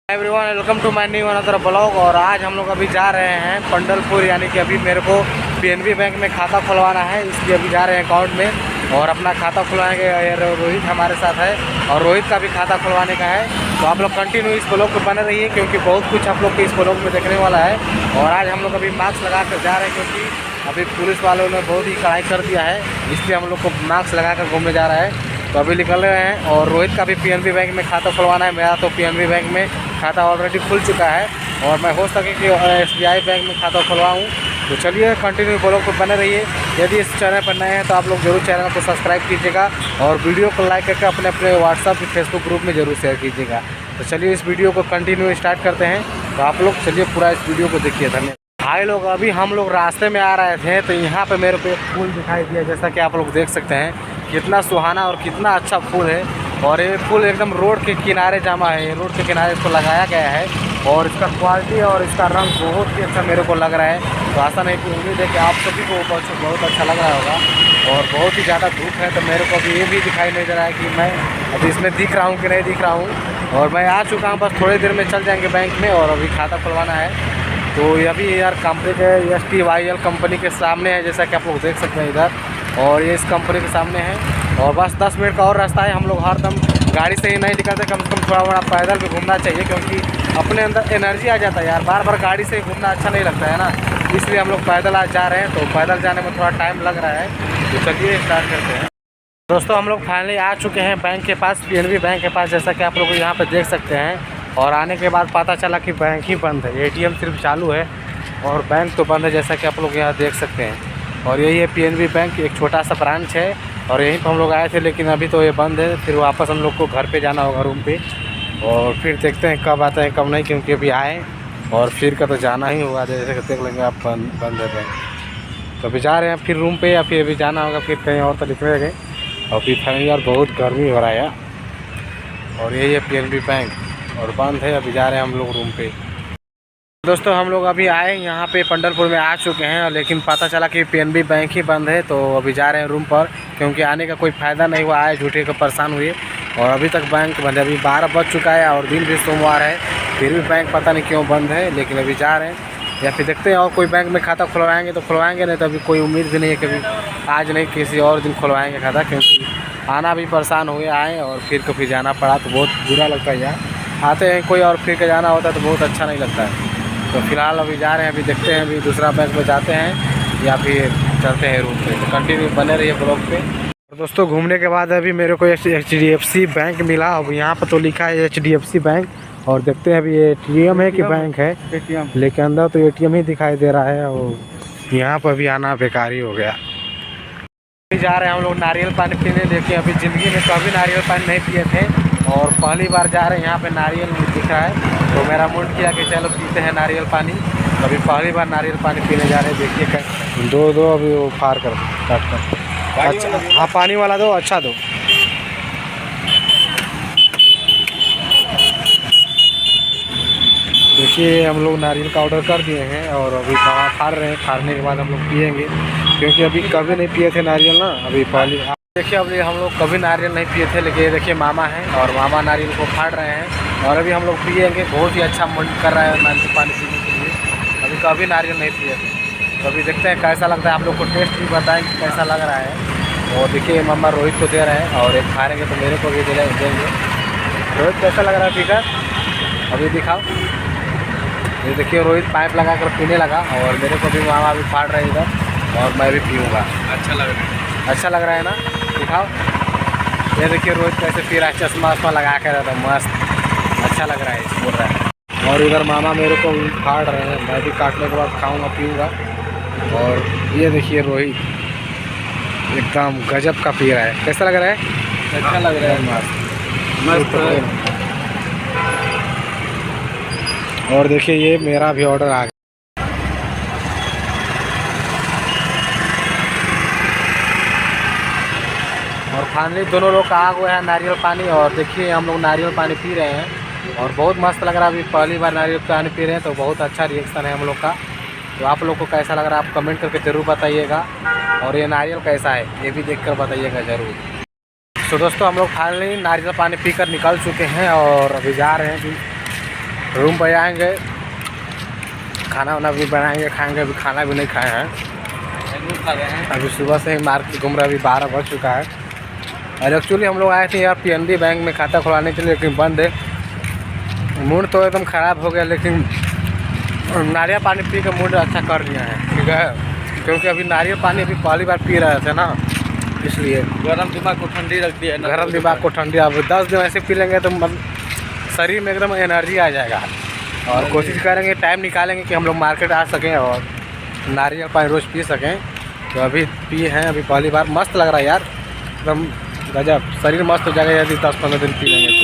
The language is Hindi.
Everyone welcome to my new another blog. और आज हम लोग अभी जा रहे हैं पंडलपुर, यानी कि अभी मेरे को पीएनबी बैंक में खाता खुलवाना है, इसलिए अभी जा रहे हैं अकाउंट में और अपना खाता खुलवाएंगे। रोहित हमारे साथ है और रोहित का भी खाता खुलवाने का है। तो आप लोग कंटिन्यू इस ब्लॉग पर बने रहिए क्योंकि बहुत कुछ आप लोग को इस ब्लॉग में देखने वाला है। और आज हम लोग अभी मास्क लगा कर जा रहे हैं क्योंकि अभी पुलिस वालों ने बहुत ही कड़ाई कर दिया है, इसलिए हम लोग को मास्क लगा कर घूमने जा रहा है। तो अभी निकल रहे हैं और रोहित का भी पीएनबी बैंक में खाता खुलवाना है। मेरा तो पीएनबी बैंक में खाता ऑलरेडी खुल चुका है और मैं हो सके कि एसबीआई बैंक में खाता खुलवाऊँ। तो चलिए कंटिन्यू ब्लॉग पर बने रहिए। यदि इस चैनल पर नए हैं तो आप लोग जरूर चैनल को सब्सक्राइब कीजिएगा और वीडियो को लाइक करके अपने अपने व्हाट्सअप फेसबुक ग्रुप में जरूर शेयर कीजिएगा। तो चलिए इस वीडियो को कंटिन्यू स्टार्ट करते हैं। तो आप लोग चलिए पूरा इस वीडियो को देखिए। धन्यवाद भाई लोग। अभी हम लोग रास्ते में आ रहे थे तो यहाँ पे मेरे को एक फूल दिखाई दिया, जैसा कि आप लोग देख सकते हैं कितना सुहाना और कितना अच्छा फूल है। और ये फूल एकदम रोड के किनारे जमा है, रोड के किनारे इसको लगाया गया है और इसका क्वालिटी और इसका रंग बहुत ही अच्छा मेरे को लग रहा है। तो ऐसा नहीं कि उम्मीद है कि आप सभी को बहुत अच्छा लग रहा होगा। और बहुत ही ज़्यादा धूप है तो मेरे को अभी ये भी दिखाई नहीं दे रहा है कि मैं अभी इसमें दिख रहा हूँ कि नहीं दिख रहा हूँ। और मैं आ चुका हूँ, बस थोड़ी देर में चल जाएंगे बैंक में और अभी खाता खुलवाना है। तो ये अभी यार कंपनी के STYL कंपनी के सामने है, जैसा कि आप लोग देख सकते हैं इधर। और ये इस कंपनी के सामने है और बस 10 मिनट का और रास्ता है। हम लोग हरदम गाड़ी से ही नहीं निकलते, कम से कम थोड़ा बड़ा पैदल भी घूमना चाहिए क्योंकि अपने अंदर एनर्जी आ जाता है यार। बार बार गाड़ी से घूमना अच्छा नहीं लगता है ना, इसलिए हम लोग पैदल आज जा रहे हैं। तो पैदल जाने में थोड़ा टाइम लग रहा है, तो चलिए स्टार्ट करते हैं। दोस्तों हम लोग फाइनली आ चुके हैं बैंक के पास, पीएनबी बैंक के पास, जैसा कि आप लोग यहाँ पर देख सकते हैं। और आने के बाद पता चला कि बैंक ही बंद है, ATM सिर्फ चालू है और बैंक तो बंद है, जैसा कि आप लोग यहाँ देख सकते हैं। और यही है पीएनबी बैंक, एक छोटा सा ब्रांच है और यहीं पर हम लोग आए थे, लेकिन अभी तो ये बंद है। फिर वापस हम लोग को घर पे जाना होगा, रूम पे। और फिर देखते हैं कब आते हैं कब नहीं, क्योंकि अभी आए और फिर का तो जाना ही होगा। जैसे देख लेंगे आप बंद है बैंक। तो अभी जा रहे हैं फिर रूम पे या फिर अभी जाना होगा फिर कहीं और तो निकलेंगे। और फिर फाइनली यार बहुत गर्मी हो रहा है यार। और यही है पीएनबी बैंक और बंद है। अभी जा रहे हैं हम लोग रूम पे। दोस्तों हम लोग अभी आए यहाँ पे पंडलपुर में आ चुके हैं, लेकिन पता चला कि पीएनबी बैंक ही बंद है। तो अभी जा रहे हैं रूम पर क्योंकि आने का कोई फ़ायदा नहीं हुआ है, झूठे को परेशान हुए। और अभी तक बैंक बंद है, अभी 12 बज चुका है और दिन भी सोमवार है, फिर भी बैंक पता नहीं क्यों बंद है। लेकिन अभी जा रहे हैं या फिर देखते हैं और कोई बैंक में खाता खुलवाएँगे तो खुलवाएँगे, नहीं तो अभी कोई उम्मीद भी नहीं है कि अभी आज नहीं किसी और दिन खुलवाएँगे खाता, क्योंकि आना भी परेशान हुए आए और फिर कभी जाना पड़ा तो बहुत बुरा लगता है यार। आते हैं कोई और फिर के जाना होता है तो बहुत अच्छा नहीं लगता है। तो फिलहाल अभी जा रहे हैं, अभी देखते हैं अभी दूसरा बैंक में जाते हैं या फिर चलते हैं रूम पे। तो कंटिन्यू बने रहिए ब्लॉग पे। और दोस्तों घूमने के बाद अभी मेरे को HDFC बैंक मिला। अब यहाँ पर तो लिखा है HDFC बैंक और देखते हैं अभी ये ATM है कि बैंक है, लेकिन अंदर तो ATM ही दिखाई दे रहा है और यहाँ पर भी आना बेकार ही हो गया। अभी जा रहे हैं हम लोग नारियल पानी पीने। देखिए अभी ज़िंदगी में कभी नारियल पानी नहीं पिए थे और पहली बार जा रहे हैं। यहाँ पे नारियल दिखा है तो मेरा मूड किया कि चलो पीते हैं नारियल पानी। अभी पहली बार नारियल पानी पीने जा रहे हैं। देखिए दो अभी वो फार कर काट कर। अच्छा हाँ पानी वाला दो, अच्छा दो। देखिए हम लोग नारियल का ऑर्डर कर दिए हैं और अभी खाना खा रहे हैं। खाने के बाद हम लोग पियेंगे क्योंकि अभी कभी नहीं पिए थे नारियल ना, अभी पहली। देखिए अभी हम लोग कभी नारियल नहीं पिए थे, लेकिन ये देखिए मामा हैं और मामा नारियल को फाड़ रहे हैं और अभी हम लोग पियेंगे। बहुत ही अच्छा मन कर रहा है नारियल पानी पीने के लिए, अभी कभी नारियल नहीं पिए थे। तो अभी देखते हैं कैसा लगता है, आप लोग को टेस्ट भी बताएंगे कैसा लग रहा है। और देखिए मामा रोहित को दे रहे हैं और एक खाएँगे तो मेरे को भी देंगे। रोहित कैसा लग रहा है पीकर, अभी दिखाओ। ये देखिए रोहित पाइप लगा कर पीने लगा और मेरे को भी मामा भी फाड़ रहे हैं इधर और मैं भी पीऊँगा। अच्छा लग रहा है, अच्छा लग रहा है ना, दिखाओ। ये देखिए रोहित कैसे पी रहा है, चश्मा वश्मा लगा कर रहता है, मस्त अच्छा लग रहा है, बोल रहा है। और इधर मामा मेरे को फाड़ रहे हैं, मैं भी काटने के बाद खाऊंगा पीऊँगा। और ये देखिए रोहित एकदम गजब का पी रहा है, कैसा लग रहा है, अच्छा लग रहा है, मस्त। और देखिए ये मेरा भी ऑर्डर आ गया। और फाइनली दोनों लोग का आ गया है नारियल पानी और देखिए हम लोग नारियल पानी पी रहे हैं और बहुत मस्त लग रहा है। अभी पहली बार नारियल पानी पी रहे हैं तो बहुत अच्छा रिएक्शन है हम लोग का। तो आप लोग को कैसा लग रहा है आप कमेंट करके ज़रूर बताइएगा और ये नारियल कैसा है ये भी देखकर बताइएगा ज़रूर। तो दोस्तों हम लोग फाइनली नारियल पानी पीकर निकल चुके हैं और अभी जा रहे हैं रूम पर आएंगे, खाना वाना भी बनाएंगे, खाएंगे। अभी खाना भी नहीं खाए हैं, अभी सुबह से ही मार्केट घूम रहे, अभी 12 बज चुका है। और एक्चुअली हम लोग आए थे यार PNB बैंक में खाता खुलवाने के लिए, लेकिन बंद है। मूड तो एकदम ख़राब हो गया, लेकिन नारियल पानी पी के मूड अच्छा कर लिया है, ठीक है। क्योंकि अभी नारियल पानी अभी पहली बार पी रहे थे ना, इसलिए गर्म दिमाग को ठंडी रखती है, गर्म दिमाग को ठंडी। अब 10 दिन ऐसे पी लेंगे तो शरीर में एकदम एनर्जी आ जाएगा। और कोशिश करेंगे, टाइम निकालेंगे कि हम लोग मार्केट आ सकें और नारियल पानी रोज़ पी सकें। तो अभी पिए हैं, अभी पहली बार। मस्त लग रहा है यार, एकदम गजब, शरीर मस्त हो जाएगा यदि 10-15 दिन पी लेंगे।